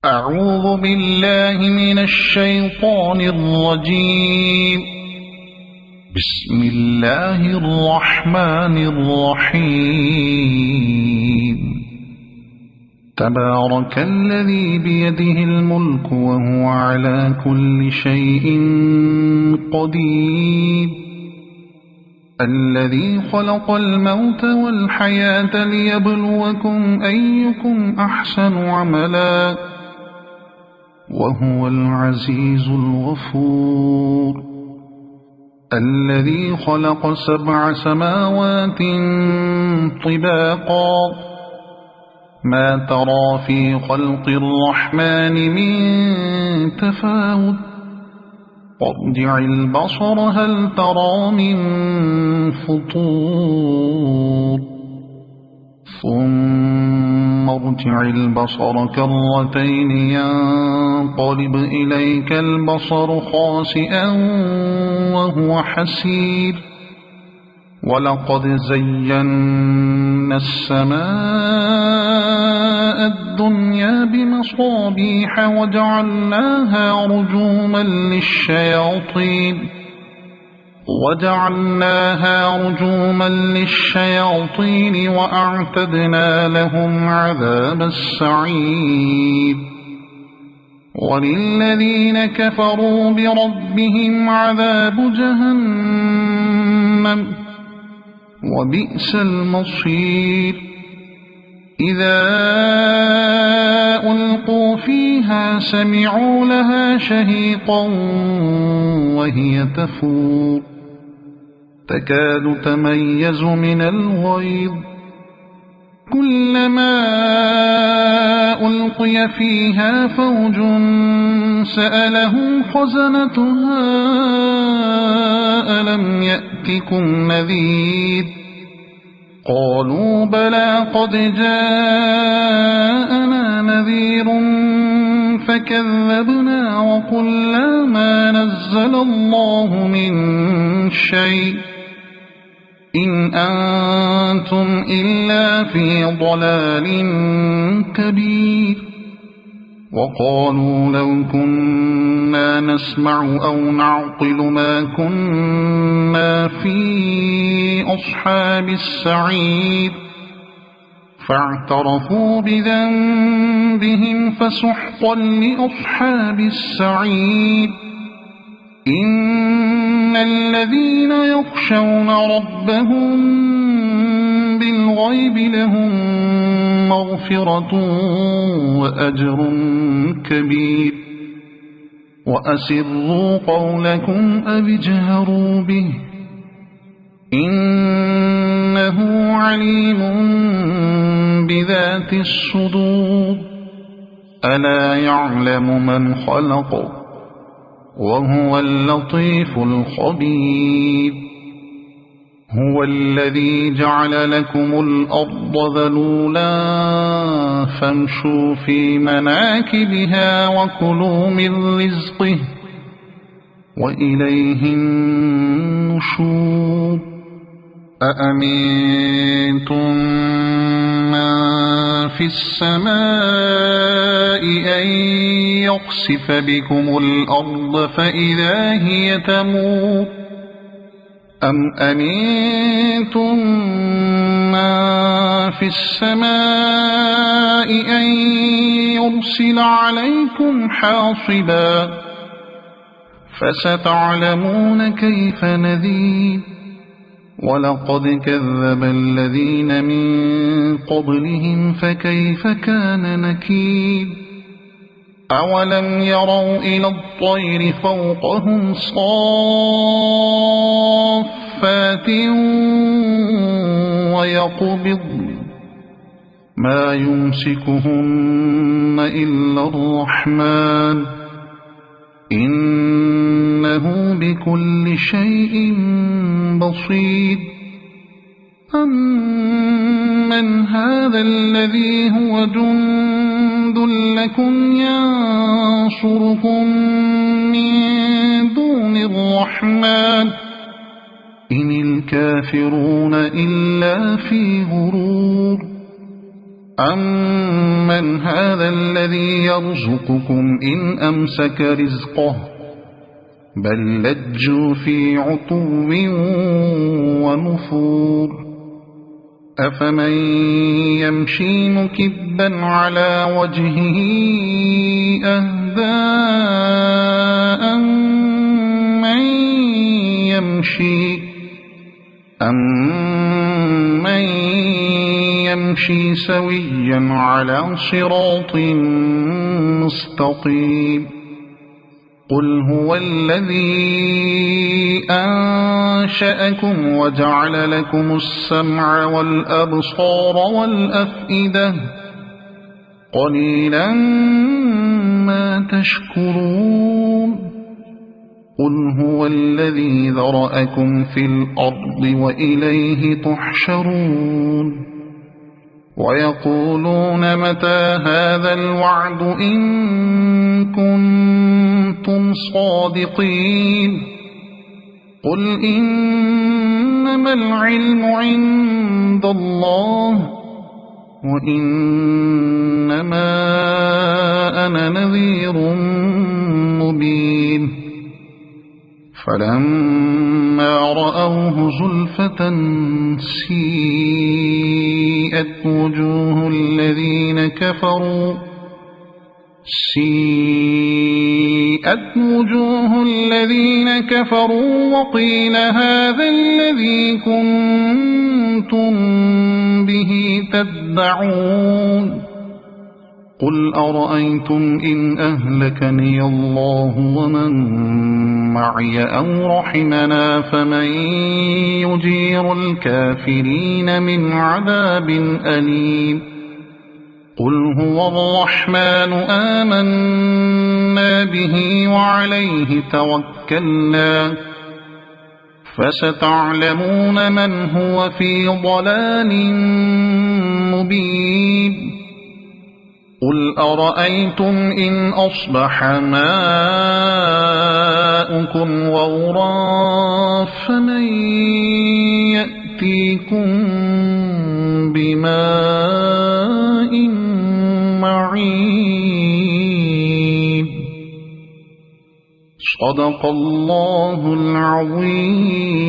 أعوذ بالله من الشيطان الرجيم. بسم الله الرحمن الرحيم. تبارك الذي بيده الملك وهو على كل شيء قدير. الذي خلق الموت والحياة ليبلوكم أيكم أحسن عملا وهو العزيز الغفور. الذي خلق 7 سماوات طباقا ما ترى في خلق الرحمن من تفاوت ارجع البصر هل ترى من فطور ثم ارجع البصر كرتين ينقلب إليك البصر خاسئا وهو حسير. ولقد زينا السماء الدنيا بمصابيح وجعلناها رجوما للشياطين وأعتدنا لهم عذاب السعير. وللذين كفروا بربهم عذاب جهنم وبئس المصير. إذا ألقوا فيها سمعوا لها شهيقا وهي تفور تكاد تميز من الغيظ. كلما ألقي فيها فوج سألهم خزنتها ألم يأتكم نذير قالوا بلى قد جاءنا نذير فكذبنا وقلنا ما نزل الله من شيء إن أنتم إلا في ضلال كبير. وقالوا لو كنا نسمع أو نعقل ما كنا في أصحاب السعير فاعترفوا بذنبهم فسحقا لأصحاب السعير. إن الذين يخشون ربهم بالغيب لهم مغفرة وأجر كبير. وأسروا قولكم أو اجهروا به إنه عليم بذات الصدور. ألا يعلم من خلق وهو اللطيف الخبير. هو الذي جعل لكم الأرض ذلولا فامشوا في مناكبها وكلوا من رزقه وإليه النشور. أأمنتم من في السماء أن يخسف بكم الأرض فإذا هي تمور أم أمنتم من في السماء أن يرسل عليكم حاصبا فستعلمون كيف نذير. ولقد كذب الذين من قبلهم فكيف كان نكير. أولم يروا إلى الطير فوقهم صافات ويقبضن ما يمسكهن إلا الرحمن إنه بكل شيء بصير. أمن هذا الذي هو جند لكم ينصركم من دون الرحمن إن الكافرون إلا في غرور. أَمَّنْ هَذَا الَّذِي يَرْزُقُكُمْ إِنْ أَمْسَكَ رِزْقَهُ بَل لَّجُّوا فِي عُتُوٍّ وَنُفُورٍ أَفَمَن يَمْشِي مُكِبًّا عَلَى وَجْهِهِ أَهْدَىٰ أَمَّن يَمْشِي سَوِيًّا عَلَى صِرَاطٍ مُّسْتَقِيمٍ قُلْ هُوَ الَّذِي أَنشَأَكُمْ وَجَعَلَ لَكُمُ السَّمْعَ وَالْأَبْصَارَ وَالْأَفْئِدَةَ قَلِيلًا مَّا تَشْكُرُونَ قُلْ هُوَ الَّذِي ذَرَأَكُمْ فِي الْأَرْضِ وَإِلَيْهِ تُحْشَرُونَ وَيَقُولُونَ مَتَىٰ هَٰذَا الْوَعْدُ إِن كُنتُمْ صَادِقِينَ قُلْ إِنَّمَا الْعِلْمُ عِندَ اللَّهِ وَإِنَّمَا أَنَا نَذِيرٌ مُّبِينٌ فَلَمَّا رَأَوْهُ زُلْفَةً سِيئَتْ وُجُوهُ الَّذِينَ كَفَرُوا وَقِيلَ هَٰذَا الَّذِي كُنتُم بِهِ تَدَّعُونَ قُلْ أَرَأَيْتُمْ إِنْ أَهْلَكَنِيَ اللَّهُ وَمَن مَّعِيَ أَوْ رَحِمَنَا فَمَن يُجِيرُ الْكَافِرِينَ مِنْ عَذَابٍ أَلِيمٍ قُلْ هُوَ الرَّحْمَٰنُ آمَنَّا بِهِ وَعَلَيْهِ تَوَكَّلْنَا فَسَتَعْلَمُونَ مَنْ هُوَ فِي ضَلَالٍ مُّبِينٍ قُلْ أَرَأَيْتُمْ إِنْ أَصْبَحَ مَاؤُكُمْ غَوْرًا فَمَن يَأْتِيكُم بِمَاءٍ مَّعِينٍ صَدَقَ اللَّهُ الْعَظِيمُ.